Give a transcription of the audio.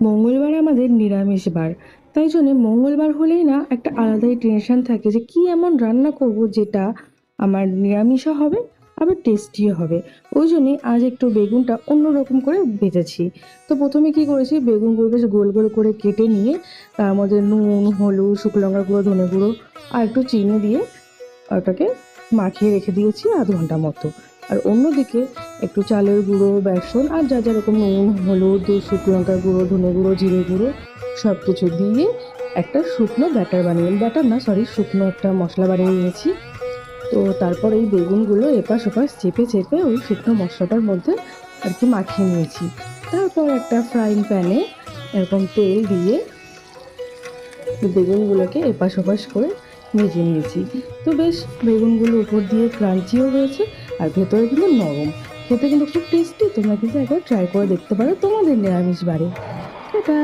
মঙ্গলবার আমাদের নিরামিষ বার। তাই জন্য মঙ্গলবার হলেই না একটা আলাদাই টেনশন থাকে যে কি এমন রান্না করব যেটা আমার নিরামিষও হবে আবার টেস্টিও হবে। ওই জন্যে আজ একটু বেগুনটা অন্যরকম করে ভেজেছি। তো প্রথমে কি করেছি, বেগুনগুলো বেশ গোল গোল করে কেটে নিয়ে তার মধ্যে নুন, হলুদ, শুকনো লঙ্কা গুঁড়ো, ধনে গুঁড়ো আর একটু চিনি দিয়ে ওটাকে মাখিয়ে রেখে দিয়েছি আধ ঘন্টা মতো। আর অন্যদিকে একটু চালের গুঁড়ো, বেসন আর যা রকম নুন, হলুদ, শুকনো লঙ্কার গুঁড়ো, ধনে গুঁড়ো, জিরে গুঁড়ো সব কিছু দিয়ে একটা শুকনো শুকনো একটা মশলা বানিয়ে নিয়েছি। তো তারপর এই বেগুনগুলো এপাশ ওপাশ চেপে চেপে ওই শুকনো মশলাটার মধ্যে আর কি মাখিয়ে নিয়েছি। তারপর একটা ফ্রাইং প্যানে এরকম তেল দিয়ে বেগুনগুলোকে এপাশ ওপাশ করে ভেজে নিয়েছি। তো বেশ বেগুনগুলো উপর দিয়ে ক্রাঞ্চিও হয়েছে আর ভেতরে কিন্তু নরম। খেতে কিন্তু খুব টেস্টি। তোমরা কিন্তু একবার ট্রাই করে দেখতে পারো তোমাদের নিরামিষ বাড়ি। টাটা।